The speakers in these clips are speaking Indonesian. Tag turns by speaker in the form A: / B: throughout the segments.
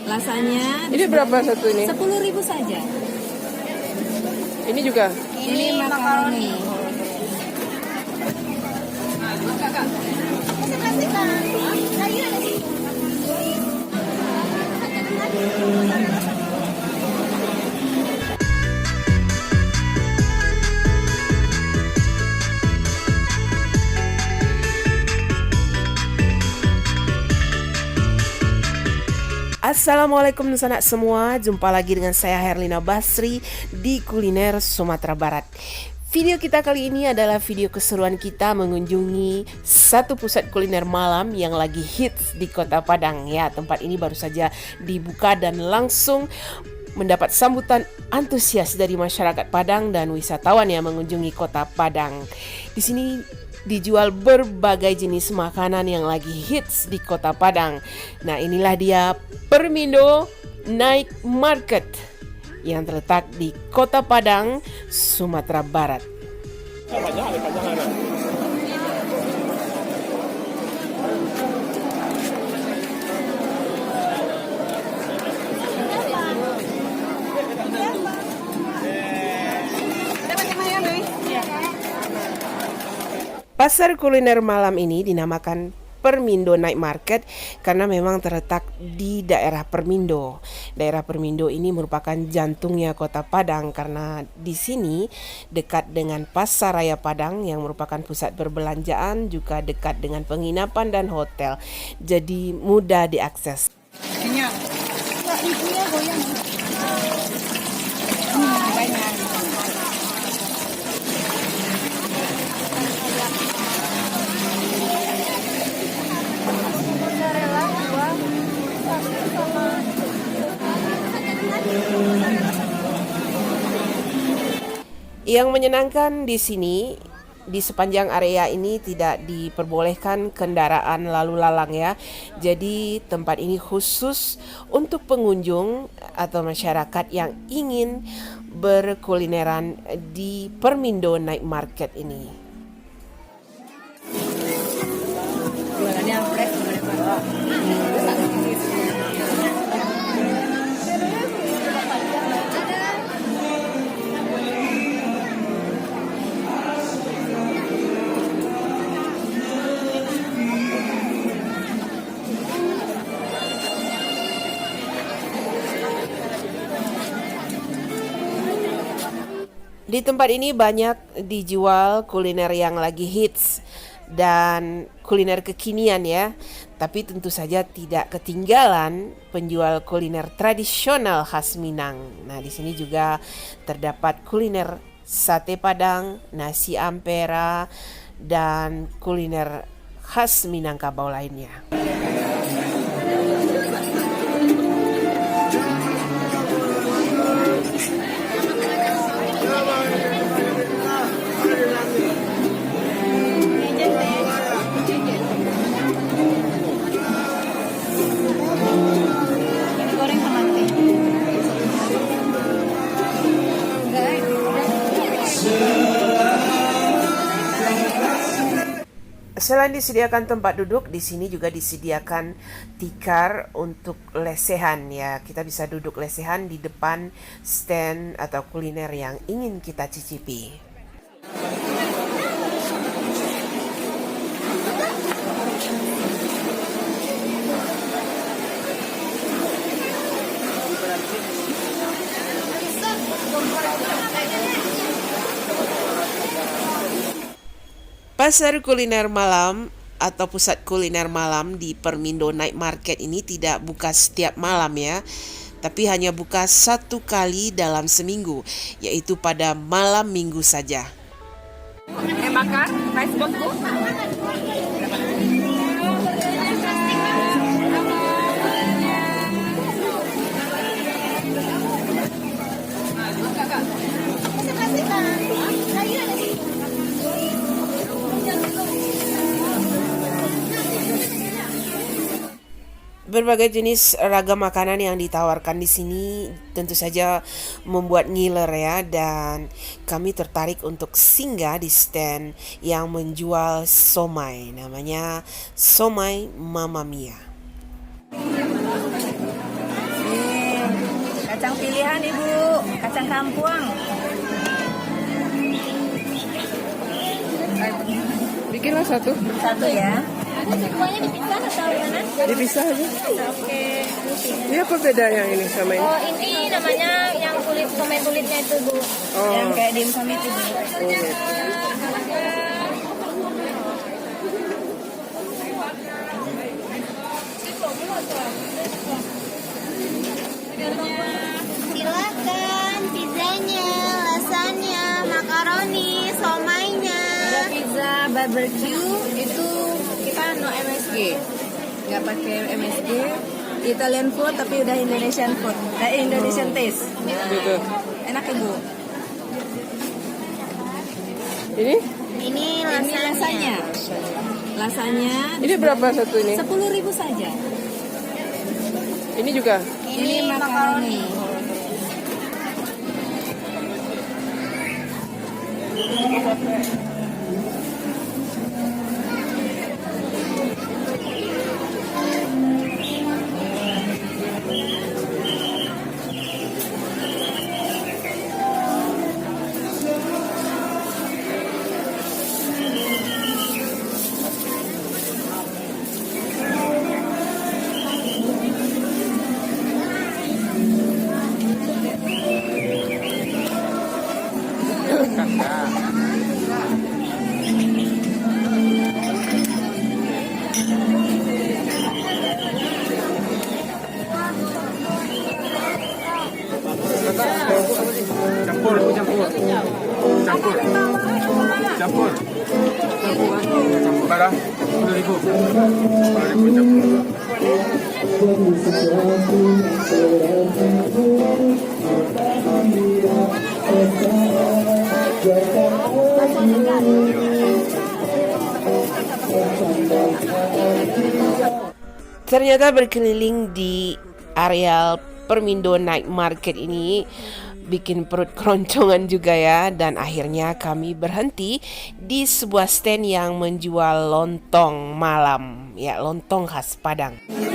A: Rasanya
B: Ini berapa satu ini?
A: 10.000 saja.
B: Ini juga.
A: Ini makaroni.
B: Assalamualaikum sanak semua, jumpa lagi dengan saya Herlina Basri di Kuliner Sumatera Barat. Video kita kali ini adalah video keseruan kita mengunjungi satu pusat kuliner malam yang lagi hits di Kota Padang. Ya, tempat ini baru saja dibuka dan langsung mendapat sambutan antusias dari masyarakat Padang dan wisatawan yang mengunjungi Kota Padang. Di sini dijual berbagai jenis makanan yang lagi hits di Kota Padang. Nah, inilah dia Permindo Night Market yang terletak di Kota Padang, Sumatera Barat. Pasar kuliner malam ini dinamakan Permindo Night Market karena memang terletak di daerah Permindo. Daerah Permindo ini merupakan jantungnya Kota Padang karena di sini dekat dengan Pasar Raya Padang yang merupakan pusat perbelanjaan, juga dekat dengan penginapan dan hotel. Jadi mudah diakses. Yang menyenangkan di sini, di sepanjang area ini tidak diperbolehkan kendaraan lalu lalang ya. Jadi tempat ini khusus untuk pengunjung atau masyarakat yang ingin berkulineran di Permindo Night Market ini.
A: Jualannya fresh gimana?
B: Di tempat ini banyak dijual kuliner yang lagi hits dan kuliner kekinian ya. Tapi tentu saja tidak ketinggalan penjual kuliner tradisional khas Minang. Nah, di sini juga terdapat kuliner sate Padang, nasi ampera, dan kuliner khas Minangkabau lainnya. Selain disediakan tempat duduk, di sini juga disediakan tikar untuk lesehan ya. Kita bisa duduk lesehan di depan stand atau kuliner yang ingin kita cicipi. Pasar kuliner malam atau pusat kuliner malam di Permindo Night Market ini tidak buka setiap malam ya, tapi hanya buka satu kali dalam seminggu, yaitu pada malam minggu saja.
A: Makan, rice botku.
B: Berbagai jenis ragam makanan yang ditawarkan di sini tentu saja membuat ngiler ya, dan kami tertarik untuk singgah di stand yang menjual somai, namanya Somai Mama Mia.
A: pilihan Ibu, kacang kampung.
B: Bikinlah satu.
A: Satu ya. Semuanya dipisah atau gimana?
B: Dipisah aja.
A: Oke.
B: Ini apa beda yang ini sama ini?
A: Oh, ini namanya yang kulitnya itu, Bu.
B: Oh.
A: Yang kayak dimsum itu, Bu.
B: Oh, gitu.
C: Silakan pizzanya, lasagna, makaroni, somainya.
A: Ada pizza barbecue itu kita no MSG, nggak pakai MSG. Italian food tapi udah Indonesian food, Indonesian taste.
B: Gitu.
A: Enak Ibu.
B: Ini?
C: Ini
A: Ini lasanya. Lasanya
B: Ini berapa satu ini?
A: 10.000 saja.
B: Ini juga.
A: Ini makaroni.
D: Campur. Berapa? 10.000. 10.000 campur.
B: Ternyata berkeliling di areal Permindo Night Market ini bikin perut keroncongan juga ya. Dan akhirnya kami berhenti di sebuah stand yang menjual lontong malam. Ya, lontong khas Padang.
A: Ini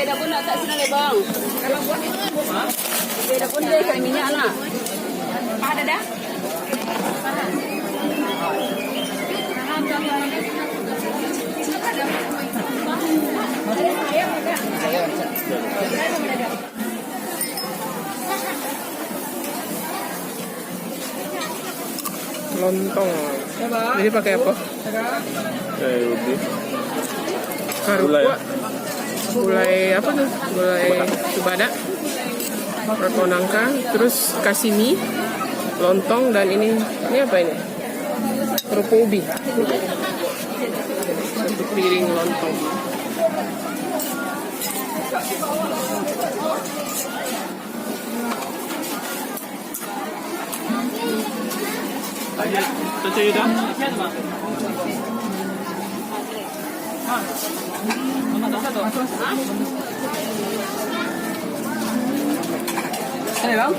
A: dah pun tak senang bang. Kalau buat itu kan, ini dah pun dia kayak minyak lah. Ada dah.
B: Lontong. Ini pakai apa? Karukwa. Gulai apa tuh? Gulai subada. Roti nangka, terus kasih mie, lontong, dan ini apa ini? Kerupuk ubi. Satu piring lontong.
D: Ini bang.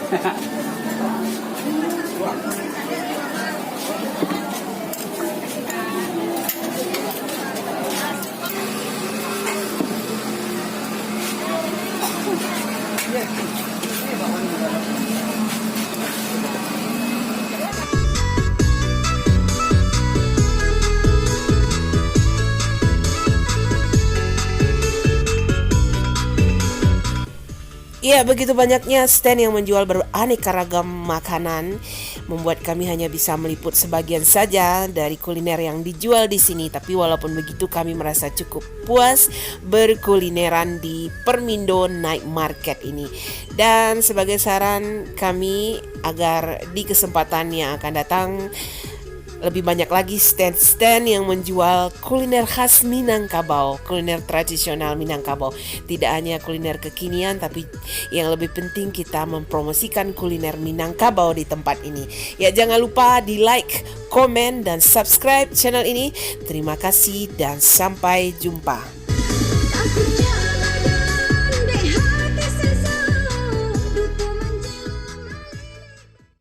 B: Ya, begitu banyaknya stand yang menjual beraneka ragam makanan membuat kami hanya bisa meliput sebagian saja dari kuliner yang dijual di sini. Tapi walaupun begitu kami merasa cukup puas berkulineran di Permindo Night Market ini. Dan sebagai saran kami agar di kesempatan yang akan datang lebih banyak lagi stand-stand yang menjual kuliner khas Minangkabau, kuliner tradisional Minangkabau. Tidak hanya kuliner kekinian, tapi yang lebih penting kita mempromosikan kuliner Minangkabau di tempat ini. Ya, jangan lupa di like, komen, dan subscribe channel ini. Terima kasih dan sampai jumpa.